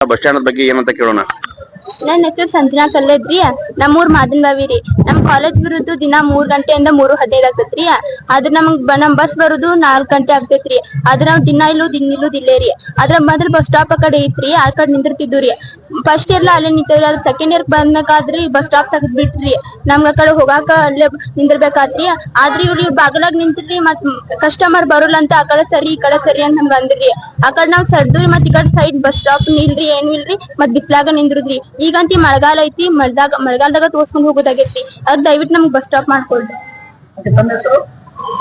Bus stand ಬಗ್ಗೆ ಏನಂತ ಕೇಳೋಣ. ನನ್ನ ಹೆಸರು ಸಂಜನಾ ಕಲ್ಲೇದ್ರಿ. ನಮ್ಮೂರ್ ಮಾದನಬಾವಿ ರೀ. ನಮ್ ಕಾಲೇಜ್ ಬರುದು ದಿನ 3 ಗಂಟೆಯಿಂದ 3:15 ಆಗ್ತೈತ್ರಿ. ಆದ್ರ ನಮ್ ಬಸ್ ಬರುದು 4 ಗಂಟೆ ಆಗ್ತೈತ್ರಿ. ಆದ್ರ ನಾವ್ ದಿನ ಇಲ್ಲೇ ರೀ. ಅದ್ರ ಮೊದಲ್ ಬಸ್ ಸ್ಟಾಪ್ ಆ ಕಡೆ ಐತ್ರಿ, ಆ ಕಡೆ ನಿಂದಿರ್ತಿದ್ವಿ ರೀ. ಫಸ್ಟ್ ಇಯರ್ ಅಲ್ಲೇ ನಿಂತೇವ್ರಿ. ಅದ್ರ ಸೆಕೆಂಡ್ ಇಯರ್ ಬಂದ್ಬೇಕಾದ್ರಿ ಬಸ್ ಸ್ಟಾಪ್ ತೆಗ್ದ್ ಬಿಟ್ರಿ. ನಮ್ಗ ಆ ಕಡೆ ಹೋಗಾಕ ಅಲ್ಲೇ ನಿಂದಿರ್ಬೇಕಾತ್ರಿ. ಆದ್ರ ಇವ್ರ ಬಾಗಲಾಗ್ ನಿಂತ್ರಿ, ಮತ್ ಕಸ್ಟಮರ್ ಬರೋಲ್ಲ ಅಂತ ಆ ಕಡೆ ಸರಿ ಈ ಕಡೆ ಸರಿ ಅಂತ ನಮ್ಗ ಅಂದ್ರಿ. ಆ ಕಡೆ ನಾವ್ ಸಡ್ದ್ವಿ, ಮತ್ ಈ ಕಡೆ ಸೈಡ್ ಬಸ್ ಸ್ಟಾಪ್ ಇಲ್ರಿ, ಏನು ಇಲ್ರಿ. ಮತ್ ಬಿಸ್ಲಾಗ ನಿಂದ್ರುದ್ರಿ. ಈಗಂತಿ ಮಳೆಗಾಲ ಐತಿ, ಮಳೆಗಾಲದಾಗ ತೋರ್ಸ್ಕೊಂಡ್ ಹೋಗೋದಾಗೈತಿ. ಅದ್ ದಯವಿಟ್ಟು ನಮ್ಗ್ ಬಸ್ ಸ್ಟಾಪ್ ಮಾಡ್ಕೊಡ್ರಿ.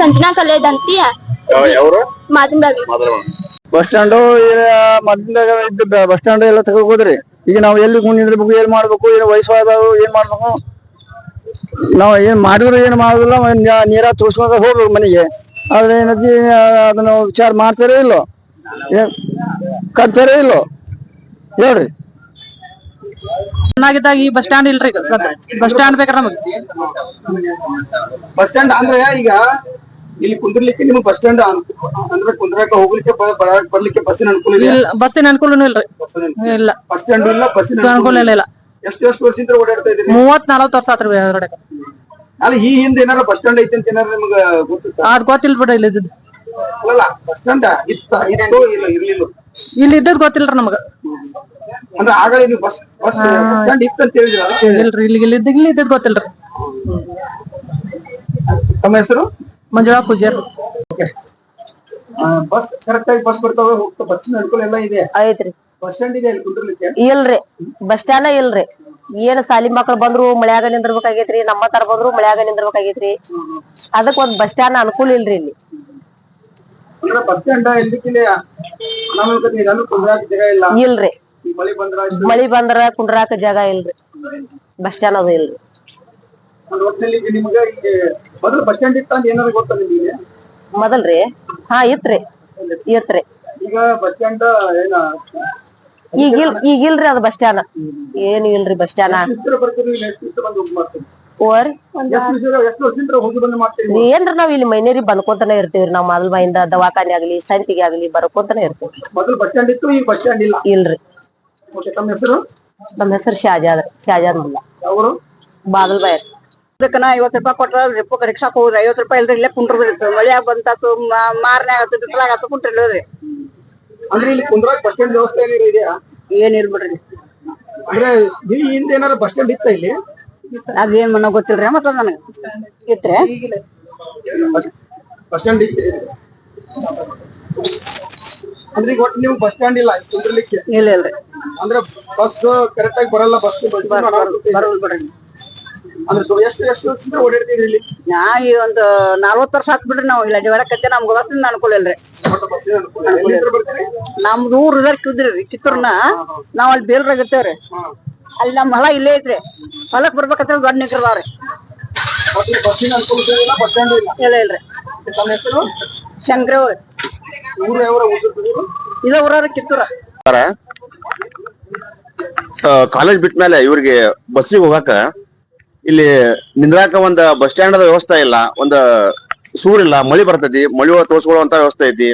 ಸಂಜನಾ ಕಲೇದ್ ಅಂತಿ, ಮಾದನಬಾವಿ. ಬಸ್ ಸ್ಟ್ಯಾಂಡ್ ಮೊದ್ಲಾಗ ಇದ್ದ ಬಸ್ ಸ್ಟ್ಯಾಂಡ್ ಎಲ್ಲ ತಗೋದ್ರಿ. ಈಗ ನಾವ್ ಎಲ್ಲಿ ನಿಂದಿರ್ಬೇಕು, ಏನ್ ಮಾಡ್ಬೇಕು, ಏನ್ ವಯಸ್ಸಾದವು ಏನ್ ಮಾಡ್ಬೇಕು, ನಾವ್ ಏನ್ ಮಾಡಿದ್ರು ಏನ್ ಮಾಡುದಿಲ್ಲ, ನೀರ ತೋರ್ಸ್ಕೊಂಡ ಹೋಗ್ಬೇಕು ಮನೆಗೆ. ಆದ್ರೆ ಏನತಿ ಅದನ್ನ ವಿಚಾರ ಮಾಡ್ತಾರೋ ಇಲ್ಲೋ, ಕಟ್ತಾರೋ ಇಲ್ಲೋ ಹೇಳ್ರಿ. ಚೆನ್ನಾಗಿದ್ದಾಗ ಈ ಬಸ್ ಸ್ಟ್ಯಾಂಡ್ ಇಲ್ರಿ. ಬಸ್ ಸ್ಟ್ಯಾಂಡ್ ಬೇಕಾರ ನಮಗೆ. ಬಸ್ ಸ್ಟ್ಯಾಂಡ್ ಅಂದ್ರೆ ಈಗ ಇಲ್ಲಿ ಕುಂದ್ರಲಿಕ್ಕೆ ನಿಮ್ಗೆ ಬಸ್ ಸ್ಟ್ಯಾಂಡ್ ಅಂದ್ರೆ ಕುಂದ್ರಕ ಹೋಗ್ಲಿಕ್ಕೆ ಬರ್ಲಿಕ್ಕೆ ಬಸ್ಸಿನ ಅನುಕೂಲ ಇಲ್ಲ. ಬಸ್ಸಿನ ಅನುಕೂಲನೂ ಇಲ್ರಿ. ಇಲ್ಲ, ಬಸ್ ಸ್ಟ್ಯಾಂಡ್ ಇಲ್ಲ, ಬಸ್ಸಿನ ಅನುಕೂಲ ಇಲ್ಲ. ಎಷ್ಟು ವರ್ಷದಿಂದ ಓಡಾಡ್ತಾ ಇದ್ರಿ? 30-40 ವರ್ಷ ಆತ್ರಿ ಹೊರಗಡೆ. ಅಲ್ಲ, ಈ ಹಿಂದೆ ಏನಾರ ಬಸ್ ಸ್ಟ್ಯಾಂಡ್ ಐತಿ ಅಂತ ಏನಾರ ನಿಮ್ಗ ಗೊತ್ತಿತ್ತ? ಅದ್ ಗೊತ್ತಿಲ್ಲ ಬಿಡ್ರಿ. ಇಲ್ಲಿ ಇದ್ದಿದ್ದು ಅಲ್ಲ, ಬಸ್ ಸ್ಟ್ಯಾಂಡ್ ಇತ್ತು ಇಲ್ಲ ಇರ್ಲಿಲ್ಲ? ಇಲ್ಲಿ ಇದ್ದದ್ ಗೊತ್ತಿಲ್ರಿ ನಮಗ. ಅಂದ್ರೆ ಆಗಲೇ ನೀವು ಬಸ್ ಸ್ಟ್ಯಾಂಡ್ ಇತ್ತು ಅಂತ ಹೇಳಿದ್ರ? ಇಲ್ರಿ, ಇಲ್ಲಿ ಇದ್ದದ್ ಗೊತ್ತಿಲ್ರಿ. ತಮ್ಮ ಹೆಸರು? ಮಂಜುಳಾ ಪೂಜಾರಿ. ಬಸ್ ಕರೆಕ್ಟ್ ಆಗಿ ಬಸ್ ಬರ್ತಾವ, ಹೋಗ್ತಾ ಬಸ್ಸಿನ ಅನುಕೂಲ ಎಲ್ಲ ಇದೆ ಐತ್ರಿ. ಬಸ್ ಸ್ಟ್ಯಾಂಡ್ ಇದೆ ಅಲ್ಲಿ ಕುಂದ್ರಲಿಕ್ಕೆ? ಇಲ್ರಿ, ಬಸ್ ಸ್ಟ್ಯಾಂಡ್ ಇಲ್ರಿ. ಏನ್ ಸಾಲಿ ಮಕ್ಳು ಬಂದ್ರು ಮಳ್ಯಾಗ ನಿಂದಿರ್ಬೇಕಾಗೈತ್ರಿ, ನಮ್ಮ ತರ ಬಂದ್ರು ಮಳ್ಯಾಗ ನಿಂದಿರ್ಬೇಕಾಗೈತ್ರಿ. ಅದಕ್ ಒಂದ್ ಬಸ್ ಸ್ಟ್ಯಾಂಡ್ ಅನುಕೂಲ ಇಲ್ರಿ ಇಲ್ಲಿ. ಅಂದ್ರೆ ಬಸ್ ಸ್ಟ್ಯಾಂಡ್ ಎಲ್ಲಿಕ್ಕಿಲ್ಲ, ಕುಂದ್ರಾಕ ಜಾಗ ಇಲ್ಲ? ಇಲ್ರಿ, ಮಳಿ ಬಂದ್ರ ಕುಂಡ್ರಾಕ ಜಾಗ ಇಲ್ರಿ. ಬಸ್ ಸ್ಟ್ಯಾಂಡ್ ಅದು ಇಲ್ರಿ. ಒಟ್ಟಿನಲ್ಲಿ ನಿಮ್ಗೆ ಮೊದಲು ಬಸ್ ಸ್ಟ್ಯಾಂಡ್ ಇತ್ತ ಅಂತ ಏನಾದ್ರು ಗೊತ್ತಾ ನಿಮಗೆ? ಮೊದಲ್ರಿ ಇತ್ರಿ. ಈಗ ಬಸ್ ಸ್ಟ್ಯಾಂಡ್ ಏನ ಈಗಿಲ್ರಿ ಅದು ಬಸ್ ಸ್ಟ್ಯಾಂಡ್. ಏನು ಇಲ್ರಿ ಬಸ್ ಸ್ಟ್ಯಾಂಡ್. ಏನ್ರಿ ನಾವ್ ಇಲ್ಲಿ ಮೈನೇರಿ ಬಂದ್ಕೊಂತಾನೆ ಇರ್ತೀವ್ರಿ. ನಾವ್ ಮೊದಲ್ ಮೈಯಿಂದ ದವಾಖಾನೆ ಆಗ್ಲಿ ಸಂತಿಗೆ ಆಗ್ಲಿ ಬರ್ಕೊಂತಾನೆ ಇರ್ತೀವಿ. ಬಸ್ ಸ್ಟ್ಯಾಂಡ್ ಇತ್ತು, ಈಗ ಬಸ್ ಸ್ಟ್ಯಾಂಡ್ ಇಲ್ಲ? ಇಲ್ರಿ. ತಮ್ಮ ಹೆಸರು? ನಮ್ಮ ಹೆಸರು ಶಾಜಾದ್ ಮುಲ್ಲಾ. ಅವರು ಬಾಗಲಬಾಯಿ. 50 ರೂಪಾಯಿ ಕೊಟ್ರ ರಿಕ್ಷಾಕ್ ಹೋಗ್ರಿ. 50 ರೂಪಾಯಿ ಇಲ್ರಿ, ಇಲ್ಲೇ ಕುಂಡ್ರದ್ರಿ. ಮಳ್ಯಾಗ ಬಂತಾತು, ಮಾರ್ನ್ಯಾಗ ಆತು, ಬಿಸ್ಲಾಗ ಆತು, ಕುಂಟ್ರಿ. ಅಂದ್ರೆ ಇಲ್ಲಿ ಕುಂದ್ರಾಕ್ ಬಸ್ ಸ್ಟ್ಯಾಂಡ್ ವ್ಯವಸ್ಥೆ ಇದೆಯಾ? ಏನ್ ಇಲ್ಬಿಡ್ರಿ. ಅಂದ್ರೆ ಈ ಹಿಂದೆ ಏನಾರ ಬಸ್ ಸ್ಟ್ಯಾಂಡ್ ಇತ್ತ ಇಲ್ಲಿ? ಅದೇನ್ ಮನ ಗೊತ್ತಿಲ್ರಿ. ಮತ್ತ ನನಗ ಇತ್ರಿ ಬಸ್ ಸ್ಟ್ಯಾಂಡ್ ಇತ್ತು. ಅಂದ್ರೆ ಈಗ ಒಟ್ಟು ನೀವು ಬಸ್ ಸ್ಟ್ಯಾಂಡ್ ಇಲ್ಲ ಕುಂದ್ರಲಿಕ್ಕೆ? ಇಲ್ಲ ಇಲ್ರಿ. ಅಂದ್ರೆ ಬಸ್ ಕರೆಕ್ಟ್ ಆಗಿ ಬರಲ್ಲ, ಬಸ್ ಬರಲ್ ಬಿಡ್ರಿ. ಅಂದ್ರೆ ಎಷ್ಟು ಓಡಾಡ್ತೀರಿ ಇಲ್ಲಿ? ನಾ ಈ ಒಂದು 40 ವರ್ಷ ಆತ್ ಬಿಡ್ರಿ. ನಾವ್ ಇಲ್ಲ ಹೊರಕತ್ತೆ. ನಮ್ಗ ಬಸ್ಸಿಂದ ಅನುಕೂಲ ಇಲ್ರಿ. ನಮ್ದು ಊರ್ ಇದ್ರಿ ಕಿತ್ತೂರ್ನ. ನಾವ್ ಅಲ್ಲಿ ಬೇಲ್ರಾಗ ಇರ್ತೇವ್ರಿ. ಅಲ್ಲಿ ನಮ್ ಹೊಲ ಇಲ್ಲೇ ಐತ್ರಿ. ಹೊಲಕ್ ಬರ್ಬೇಕಂತ ದೊಡ್ಡ ನಿಂತಿರ್ತಾವ್ರಿ. ಬಸ್ಸಿನ ಅನುಕೂಲ ಇಲ್ಲ, ಬಸ್ ಸ್ಟ್ಯಾಂಡ್ ಇಲ್ಲ? ಇಲ್ಲ ಇಲ್ರಿ. ತಮ್ಮ ಹೆಸರು? ಶಂಕರವ್ರಿ. ಊರು ಯಾವ ಇದ ಊರ ಕಿತ್ತೂರ. ಕಾಲೇಜ್ ಬಿಟ್ಟ ಮೇಲೆ ಇವ್ರಿಗೆ ಬಸ್ಸಿಗೆ ಹೋಗಾಕ ಇಲ್ಲಿ ನಿಂದ್ರಾಕ ಒಂದ್ ಬಸ್ ಸ್ಟ್ಯಾಂಡ್ ವ್ಯವಸ್ಥೆ ಇಲ್ಲ, ಒಂದ್ ಸೂರಿಲ್ಲ, ಮಳಿ ಬರ್ತೈತಿ, ಮಳಿ ಒಳಗ ತೋರ್ಸ್ಕೊಳ್ಳುವಂತ ವ್ಯವಸ್ಥೆ ಐತಿ.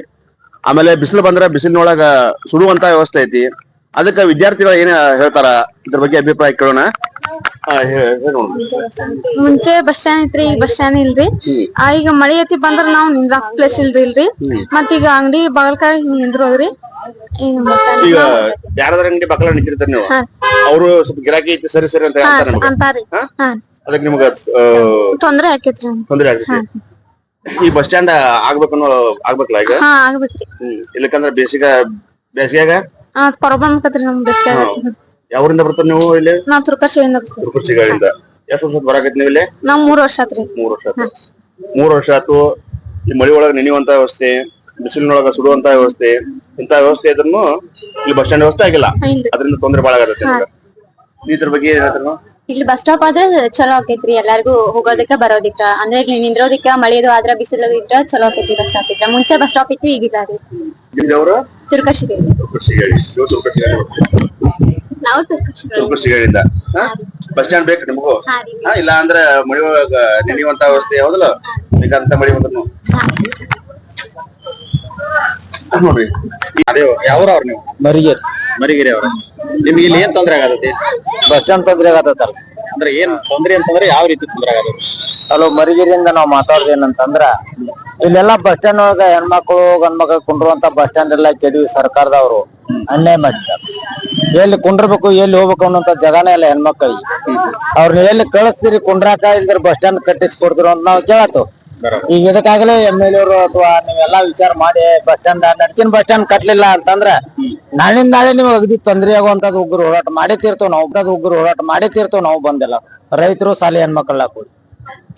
ಆಮೇಲೆ ಬಿಸಿಲು ಬಂದ್ರ ಬಿಸಿಲಿನೊಳಗ ಸುಡುವಂತ ವ್ಯವಸ್ಥೆ ಐತಿ. ಅದಕ್ಕ ವಿದ್ಯಾರ್ಥಿಗಳು ಏನ್ ಹೇಳ್ತಾರ ಇದ್ರ ಬಗ್ಗೆ ಅಭಿಪ್ರಾಯ ಕೇಳೋಣ. ಮುಂಚೆ ಬಸ್ ಸ್ಟ್ಯಾಂಡ್ ಐತ್ರಿ, ಈಗ ಬಸ್ ಸ್ಟ್ಯಾಂಡ್ ಇಲ್ರಿ. ಈಗ ಮಳಿ ಐತಿ ಬಂದ್ರ ನಾವ್ ನಿಂದ್ರಾಕ್ ಪ್ಲೇಸ್ ಇಲ್ರಿ. ಮತ್ ಈಗ ಅಂಗಡಿ ಬಾಗಲ್ಕಾಯಿ ನಿಂದ್ರೋದ್ರಿ. ಈಗ ಯಾರಾದ್ರ ಅಂಗಡಿ ಬಾಗಲ ನಿಂತಿರ್ತಾರ ನೀವು, ಅವರು ಸ್ವಲ್ಪ ಗಿರಾಕಿ ಐತಿ ಸರಿ ಸರಿ ಅಂತ ಅಂತಾರಿ. ಅದಕ್ಕೆ ನಿಮ್ಗ ತೊಂದ್ರೆ ಆಕೇತ್ರಿ. ಈ ಬಸ್ ಸ್ಟ್ಯಾಂಡ್ ಆಗ್ಬೇಕಲ್ಲ ಈಗ? ಆಗ್ಬೇಕ್ರಿ. ಇಲ್ಲಕಂದ್ರ ಬೇಸಿಗೆಯಾಗ ಪ್ರಾಬ್ಲಮ್ ಆಕತ್ರಿ ನಮ್ ಬೇಸಿಗೆ. ಯಾವ್ರಿಂದ ಬರ್ತಾರ ನೀವು ಇಲ್ಲಿ? ನಾವ್ ತುರ್ಕಶಿಯಿಂದ ಬರ್ತೀವಿ. ತುರ್ಕಶಿಗಳಿಂದ. ಎಷ್ಟು ವರ್ಷ ಬರಾಕೈತಿ ನೀವು ಇಲ್ಲಿ? ನಾವ್ 3 ವರ್ಷ ಆತ್ರಿ. 3 ವರ್ಷ ಆತು. ಈ ಮಳಿ ಒಳಗ ನೆನೆಯುವಂತ ವ್ಯವಸ್ಥೆ, ಬಿಸಿಲಿನೊಳಗ ಸುಡುವಂತ ವ್ಯವಸ್ಥೆ, ಇಂತ ವ್ಯವಸ್ಥೆ ಇದ್ರೂ ಇಲ್ಲಿ ಬಸ್ ಸ್ಟ್ಯಾಂಡ್ ವ್ಯವಸ್ಥೆ ಆಗಿಲ್ಲ. ಅದರಿಂದ ತೊಂದ್ರೆ ಬಾಳ ಆಗತ್ತೆ. ಇದ್ರ ಬಗ್ಗೆ ಏನ್ ಹೇಳ್ತಾರ? ಇಲ್ಲಿ ಬಸ್ ಸ್ಟಾಪ್ ಆದ್ರೆ ಚಲೋ ಆಕೈತ್ರಿ. ಎಲ್ಲಾರ್ಗು ಹೋಗೋದಕ್ಕ ಬರೋದಿಕ್ಕ. ಅಂದ್ರೆ ಇಲ್ಲಿ ನಿಂದ್ರೋದಿಕ್ಕ ಮಳಿದು ಆದ್ರ ಬಿಸಿಲು ಇದ್ರ ಚಲೋ ಆಕೈತಿ ಬಸ್ ಸ್ಟಾಪ್ ಇದ್ರ. ಮುಂಚೆ ಬಸ್ ಸ್ಟಾಪ್ ಇತ್ತು, ಈಗಿಲ್ಲ ರೀ. ತುರ್ಕಶಿಗೆ. ನಾವು ತುರ್ಕಶಿಗಳಿಂದ. ಬಸ್ ಸ್ಟ್ಯಾಂಡ್ ಬೇಕು ನಿಮಗೂ? ಇಲ್ಲ ಅಂದ್ರೆ ಮಳಿ ಒಳಗ ನೆನೆಯುವಂತ ವ್ಯವಸ್ಥೆ ಯಾವ್ದಲ್ಲ? ಈಗ ಅಂತ ಮಳಿ ಬಂದ್ರು ನೋಡ್ರಿ ಅದೇ ಯಾವ ಅವ್ರು ನೀವು ಮರಿಗೇರಿ ಮರಿಗಿರಿ ಅವ್ರ ನಿಮ್ಗೆ ಇಲ್ಲಿ ಏನ್ ತೊಂದ್ರೆ ಆಗತೈತಿ ಬಸ್ ಸ್ಟ್ಯಾಂಡ್ ತೊಂದ್ರೆ ಆಗತ್ತಲ್ಲ. ಅಂದ್ರೆ ಏನ್ ತೊಂದ್ರೆ ಅಂತಂದ್ರೆ ಯಾವ ರೀತಿ ತೊಂದ್ರೆ ಆಗತೈತಿ? ಅಲ್ಲೋ ಮರಿಗೇರಿಯಿಂದ ನಾವ್ ಮಾತಾಡೋದು ಏನಂತಂದ್ರ ಇಲ್ಲೆಲ್ಲಾ ಬಸ್ ಸ್ಟ್ಯಾಂಡ್ ಒಳಗ ಹೆಣ್ಮಕ್ಳು ಗಂಡ್ಮಕ್ಳು ಕುಂಡ್ರುವಂತ ಬಸ್ ಸ್ಟ್ಯಾಂಡ್ ಎಲ್ಲ ಕೆಡವಿ ಸರ್ಕಾರದವ್ರು ಅನ್ಯಾಯ ಮಾಡಿದ್ದಾರೆ. ಎಲ್ಲಿ ಕುಂಡ್ರಬೇಕು ಎಲ್ಲಿ ಹೋಗ್ಬೇಕು ಅನ್ನೋಂತ ಜಗನೇ ಇಲ್ಲ ಹೆಣ್ಮಕ್ಳಿಗೆ. ಅವ್ರನ್ನ ಎಲ್ಲಿ ಕಳಿಸ್ತೀರಿ ಕುಂಡ್ರಾಕ ಇಲ್ದ್ರ ಬಸ್ ಸ್ಟ್ಯಾಂಡ್ ಕಟ್ಟಿಸ್ಕೊಡ್ತಿರೋ ಅಂತ ನಾವ್ ಕೇಳತ್ತು. ಈಗ ಇದಕ್ಕಾಗಲೇ MLA ಅವರು ಅಥವಾ ನೀವೆಲ್ಲಾ ವಿಚಾರ ಮಾಡಿ ಬಸ್ ಸ್ಟ್ಯಾಂಡ್ ನಡ್ಕಿನ ಬಸ್ ಸ್ಟ್ಯಾಂಡ್ ಕಟ್ಲಿಲ್ಲ ಅಂತಂದ್ರ ನಾಳಿಂದ ನಾಳೆ ನೀವು ಅಗದಿ ತೊಂದರೆ ಆಗುವಂತದ್ದು ಉಗ್ರ ಹೋರಾಟ ಮಾಡೇ ತೀರ್ತೇವ್ ನಾವು. ಉಗ್ರ ಹೋರಾಟ ಮಾಡೇ ತೀರ್ತೇವ್ ನಾವು. ಬಂದಿಲ್ಲ ರೈತರು ಶಾಲೆ ಹೆಣ್ಮಕ್ಳ ಕೂಡಿ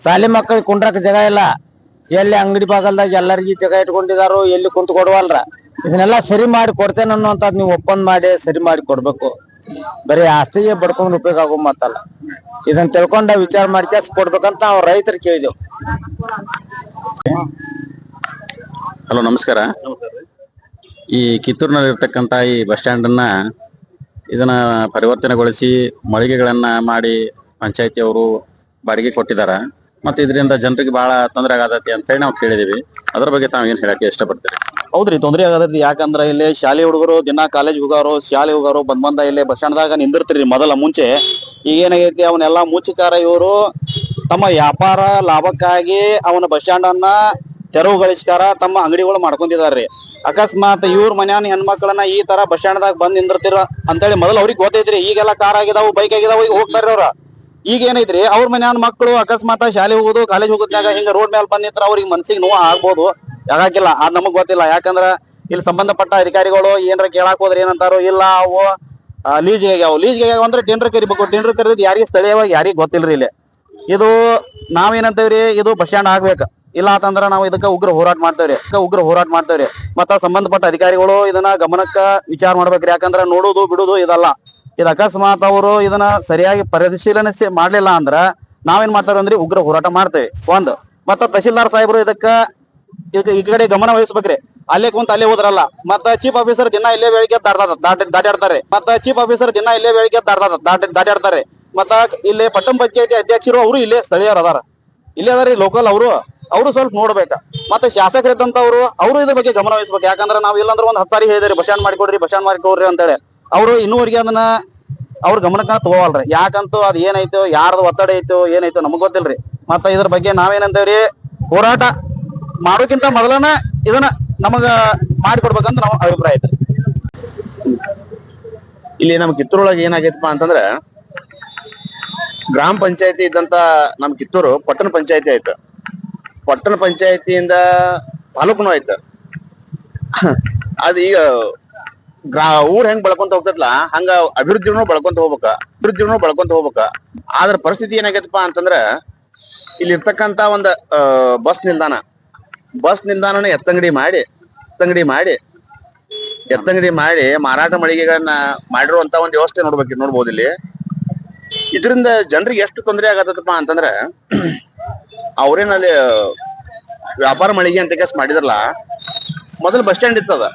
ಶಾಲೆ ಮಕ್ಕಳಿಗೆ ಕುಂಡ್ರಾಕ ಜಾಗ ಇಲ್ಲ. ಎಲ್ಲಿ ಅಂಗಡಿ ಬಾಗಲ್ದಾಗ ಎಲ್ಲರಿಗೂ ಜಾಗ ಇಟ್ಕೊಂಡಿದಾರು, ಎಲ್ಲಿ ಕುಂತು ಕೊಡುವಲ್ರ. ಇದನ್ನೆಲ್ಲ ಸರಿ ಮಾಡಿ ಕೊಡ್ತೇನೆ ಅನ್ನುವಂಥದ್ದು ನೀವು ಒಪ್ಪಂದ್ ಮಾಡಿ ಸರಿ ಮಾಡಿ ಕೊಡ್ಬೇಕು. ಬರೀ ಆಸ್ತಿಗೆ ಬಡ್ಕೊಂಡ್ ಉಪಯೋಗ ಆಗೋ ಮಾತಲ್ಲ. ಇದನ್ನ ತಿಳ್ಕೊಂಡ ವಿಚಾರ ಮಾಡಿ ಕೆಲಸ ಕೊಡ್ಬೇಕಂತ ನಾವು ರೈತರು ಕೇಳಿದೆವು. ಹಲೋ, ನಮಸ್ಕಾರ. ಈ ಕಿತ್ತೂರಿನಲ್ಲಿ ಇರ್ತಕ್ಕಂತ ಈ ಬಸ್ ಸ್ಟ್ಯಾಂಡ್ ಅನ್ನ ಇದನ್ನ ಪರಿವರ್ತನೆಗೊಳಿಸಿ ಮಳಿಗೆಗಳನ್ನ ಮಾಡಿ ಪಂಚಾಯತಿ ಅವರು ಬಾಡಿಗೆ ಕೊಟ್ಟಿದಾರ. ಮತ್ತೆ ಇದರಿಂದ ಜನರಿಗೆ ಬಹಳ ತೊಂದರೆ ಆಗತೈತಿ ಅಂತ ಹೇಳಿ ನಾವು ಕೇಳಿದೀವಿ. ಅದ್ರ ಬಗ್ಗೆ ತಾವ್ ಏನ್ ಹೇಳಕ್ಕೆ ಇಷ್ಟಪಡ್ತೀರಿ? ಹೌದ್ರಿ, ತೊಂದ್ರೆ ಆಗತೈತಿ. ಯಾಕಂದ್ರ ಇಲ್ಲಿ ಶಾಲೆ ಹುಡುಗರು ದಿನ ಕಾಲೇಜ್ ಹೋಗೋರು, ಶಾಲೆ ಹೋಗೋರು ಬಂದ ಇಲ್ಲಿ ಬಸ್ ಸ್ಟ್ಯಾಂಡ್ ದಾಗ ನಿಂದಿರ್ತಿರಿ ಮೊದಲ ಮುಂಚೆ. ಈಗ ಏನಾಗೈತಿ, ಅವನ್ನೆಲ್ಲಾ ಮುಚ್ಚಿಕಾರ ಇವರು ತಮ್ಮ ವ್ಯಾಪಾರ ಲಾಭಕ್ಕಾಗಿ ಅವನ ಬಸ್ ಸ್ಟ್ಯಾಂಡ್ ಅನ್ನ ತೆರವುಗೊಳಿಸ್ಕಾರ ತಮ್ಮ ಅಂಗಡಿಗಳು ಮಾಡ್ಕೊಂತಿದಾರ್ರಿ. ಅಕಸ್ಮಾತ್ ಇವ್ರ ಮನ್ಯಾನ ಹೆಣ್ಮಕ್ಳನ್ನ ಈ ತರ ಬಸ್ ಸ್ಟ್ಯಾಂಡ್ ದಾಗ ಬಂದ್ ನಿಂದಿರ್ತಿರ ಅಂತೇಳಿ ಮೊದಲು ಅವ್ರಿಗೆ ಗೊತ್ತೈತ್ರಿ. ಈಗೆಲ್ಲ ಕಾರ್ ಆಗಿದಾವು, ಬೈಕ್ ಆಗಿದಾವು, ಈಗ ಹೋಗ್ತಾರ್ರಿ ಅವ್ರ. ಈಗ ಏನೈತ್ರಿ, ಅವ್ರ ಮನ್ಯಾನ ಮಕ್ಕಳು ಅಕಸ್ಮಾತ್ ಶಾಲೆ ಹೋಗೋದು ಕಾಲೇಜ್ ಹೋಗೋದ್ನಾಗ ಹಿಂಗ ರೋಡ್ ಮೇಲೆ ಬಂದ್ ನಿಂತ್ರ ಅವ್ರಿಗೆ ಮನ್ಸಿಗೆ ನೋವು ಆಗ್ಬೋದು. ಯಾಕಿಲ್ಲ ಅದ್ ನಮಗ್ ಗೊತ್ತಿಲ್ಲ. ಯಾಕಂದ್ರ ಇಲ್ಲಿ ಸಂಬಂಧಪಟ್ಟ ಅಧಿಕಾರಿಗಳು ಏನ್ರ ಕೇಳಾಕ್ ಹೋದ್ರೆ ಏನಂತಾರೋ, ಇಲ್ಲ ಅವು ಲೀಸ್ಗೆ ಆಗ್ಯಾವ. ಲೀಸ್ಗೆ ಆಗ್ಯಾವ ಅಂದ್ರೆ ಟೆಂಡರ್ ಕರಿಬೇಕು. ಟೆಂಡರ್ ಕರೆದ್ ಯಾರಿಗೆ ಸ್ಥಳೀಯವಾಗಿ ಯಾರಿಗ್ ಗೊತ್ತಿಲ್ರಿ. ಇಲ್ಲಿ ಇದು ನಾವೇನಂತೇವ್ರಿ, ಇದು ಬಸ್ ಸ್ಟ್ಯಾಂಡ್ ಆಗ್ಬೇಕ. ಇಲ್ಲ ಅಂತಂದ್ರ ನಾವು ಇದಕ್ಕ ಉಗ್ರ ಹೋರಾಟ ಮಾಡ್ತೇವ್ರಿ. ಮತ್ತ ಸಂಬಂಧಪಟ್ಟ ಅಧಿಕಾರಿಗಳು ಇದನ್ನ ಗಮನಕ್ಕ ವಿಚಾರ ಮಾಡ್ಬೇಕ್ರಿ. ಯಾಕಂದ್ರ ನೋಡುದು ಬಿಡುದು ಇದಲ್ಲ. ಇದು ಅಕಸ್ಮಾತ್ ಅವರು ಇದನ್ನ ಸರಿಯಾಗಿ ಪರಿಶೀಲನೆ ಮಾಡ್ಲಿಲ್ಲ ಅಂದ್ರ ನಾವೇನ್ ಮಾಡ್ತಾರ ಅಂದ್ರೆ ಉಗ್ರ ಹೋರಾಟ ಮಾಡ್ತೇವೆ. ಒಂದು ಮತ್ತ ತಹಶೀಲ್ದಾರ್ ಸಾಹೇಬರು ಇದಕ್ಕ ಈ ಕಡೆ ಗಮನ ವಹಿಸ್ಬೇಕ್ರಿ. ಅಲ್ಲೇ ಕುಂತ ಅಲ್ಲೇ ಹೋದ್ರಲ್ಲ. ಮತ್ತ ಚೀಫ್ ಆಫೀಸರ್ ದಿನ ಇಲ್ಲೇ ಬೆಳಿಗ್ಗೆ ದಾಟಾಡ್ತಾರೆ. ಮತ್ತ ಇಲ್ಲಿ ಪಟ್ಟಣ ಪಂಚಾಯತಿ ಅಧ್ಯಕ್ಷರು ಅವರು ಇಲ್ಲೇ ಸ್ಥಳೀಯರು ಅದಾರ, ಇಲ್ಲೇ ಅದಾರಿ ಲೋಕಲ್. ಅವರು ಸ್ವಲ್ಪ ನೋಡ್ಬೇಕ. ಮತ್ತೆ ಶಾಸಕರಿದ್ದಂತವ್ರು ಅವರು ಇದ್ರ ಬಗ್ಗೆ ಗಮನ ವಹಿಸ್ಬೇಕು. ಯಾಕಂದ್ರ ನಾವ್ ಇಲ್ಲಂದ್ರೆ ಒಂದ್ 10 ಸಾರಿ ಹೇಳಿದ್ರಿ ಬಸ್ ಸ್ಟ್ಯಾಂಡ್ ಮಾಡಿಕೊಡ್ರಿ ಅಂತೇಳಿ. ಅವರು ಇನ್ನೂವರೆಗೆ ಅದನ್ನ ಅವ್ರ ಗಮನಕ್ಕ ತಗೋವಲ್ರಿ. ಯಾಕಂತೂ ಅದ್ ಏನಾಯ್ತು, ಯಾರ್ದು ಒತ್ತಡ ಐತೋ ಏನಾಯ್ತು ನಮಗ್ ಗೊತ್ತಿಲ್ರಿ. ಮತ್ತ ಇದ್ರ ಬಗ್ಗೆ ನಾವೇನಂತೇವ್ರಿ, ಹೋರಾಟ ಮಾಡೋಕ್ಕಿಂತ ಮೊದಲನ ಇದನ್ನ ನಮಗ ಮಾಡಿಕೊಡ್ಬೇಕಂತ ನಮ್ಮ ಅಭಿಪ್ರಾಯ ಐತ್ರಿ. ಇಲ್ಲಿ ನಮ್ ಕಿತ್ತೂರೊಳಗೆ ಏನಾಗೈತಪ್ಪ ಅಂತಂದ್ರ, ಗ್ರಾಮ ಪಂಚಾಯತಿ ಇದ್ದಂತ ನಮ್ ಕಿತ್ತೂರು ಪಟ್ಟಣ ಪಂಚಾಯತಿ ಆಯ್ತು. ಪಟ್ಟಣ ಪಂಚಾಯತಿಯಿಂದ ತಾಲೂಕುನು ಆಯ್ತು. ಅದ ಈಗ ಊರ್ ಹೆಂಗ್ ಬೆಳ್ಕೊಂತ ಹೋಗ್ತತ್ಲಾ ಹಂಗ ಅಭಿವೃದ್ಧಿನೂ ಬೆಳ್ಕೊಂತ ಹೋಗ್ಬೇಕ. ಆದ್ರ ಪರಿಸ್ಥಿತಿ ಏನಾಗೈತಪ್ಪ ಅಂತಂದ್ರ, ಇಲ್ಲಿ ಇರ್ತಕ್ಕಂತ ಒಂದ್ ಬಸ್ ನಿಲ್ದಾಣನ ಎತ್ತಂಗಡಿ ಮಾಡಿ ಮಾರಾಟ ಮಳಿಗೆಗಳನ್ನ ಮಾಡಿರುವಂತ ಒಂದ್ ವ್ಯವಸ್ಥೆ ನೋಡ್ಬೋದು ಇಲ್ಲಿ. ಇದರಿಂದ ಜನರಿಗೆ ಎಷ್ಟು ತೊಂದರೆ ಆಗತ್ತಪ್ಪ ಅಂತಂದ್ರ, ಅವ್ರೇನಲ್ಲಿ ವ್ಯಾಪಾರ ಮಳಿಗೆ ಅಂತ ಕೆಲಸ ಮಾಡಿದ್ರಲ್ಲ, ಮೊದಲು ಬಸ್ ಸ್ಟ್ಯಾಂಡ್ ಇತ್ತದ.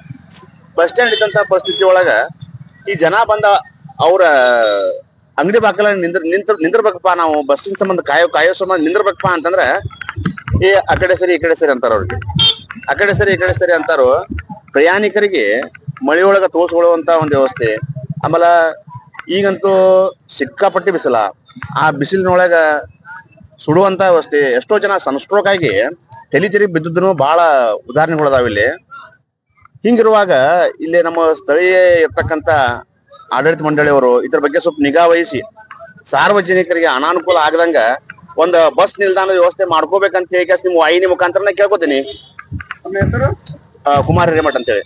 ಬಸ್ ಸ್ಟ್ಯಾಂಡ್ ಇದ್ದಂತ ಪರಿಸ್ಥಿತಿ ಒಳಗ ಈ ಜನ ಬಂದ ಅವ್ರ ಅಂಗಡಿ ಬಾಕಲ ನಿಂದಿರ್ಬೇಕಪ್ಪ, ನಾವು ಬಸ್ಸಿನ ಸಂಬಂಧ ಕಾಯೋ ಸಂಬಂಧ ನಿಂದಿರ್ಬೇಕಪ್ಪ ಅಂತಂದ್ರ ಆ ಕಡೆ ಸರಿ ಈ ಕಡೆ ಸರಿ ಅಂತಾರ. ಅವ್ರಿಗೆ ಆ ಕಡೆ ಸರಿ ಈ ಕಡೆ ಸರಿ ಅಂತಾರು. ಪ್ರಯಾಣಿಕರಿಗೆ ಮಳೆಯೊಳಗ ತೋರಿಸ್ಕೊಳ್ಳುವಂತ ಒಂದು ವ್ಯವಸ್ಥೆ. ಆಮೇಲೆ ಈಗಂತೂ ಸಿಕ್ಕಾಪಟ್ಟಿ ಬಿಸಿಲ. ಆ ಬಿಸಿಲಿನೊಳಗ ಸುಡುವಂತ ವ್ಯವಸ್ಥೆ. ಎಷ್ಟೋ ಜನ ಸನ್ಸ್ಟ್ರೋಕ್ ಆಗಿ ತಲಿ ಬಿದ್ದಿದ್ರು ಬಹಳ ಉದಾಹರಣೆಗಳದಾವ ಇಲ್ಲಿ. ಹಿಂಗಿರುವಾಗ ಇಲ್ಲಿ ನಮ್ಮ ಸ್ಥಳೀಯ ಇರ್ತಕ್ಕಂತ ಆಡಳಿತ ಮಂಡಳಿಯವರು ಇದ್ರ ಬಗ್ಗೆ ಸ್ವಲ್ಪ ನಿಗಾ ವಹಿಸಿ ಸಾರ್ವಜನಿಕರಿಗೆ ಅನಾನುಕೂಲ ಆಗದಂಗ ಒಂದ್ ಬಸ್ ನಿಲ್ದಾಣದ ವ್ಯವಸ್ಥೆ ಮಾಡ್ಕೋಬೇಕಂತ ಹೇಳಿ ನಿಮ್ಮ ವಾಹಿನಿ ಮುಖಾಂತರ ಕೇಳ್ಕೊತೀನಿ. ಕುಮಾರ ಹಿರೇಮಠ ಅಂತೇಳಿ.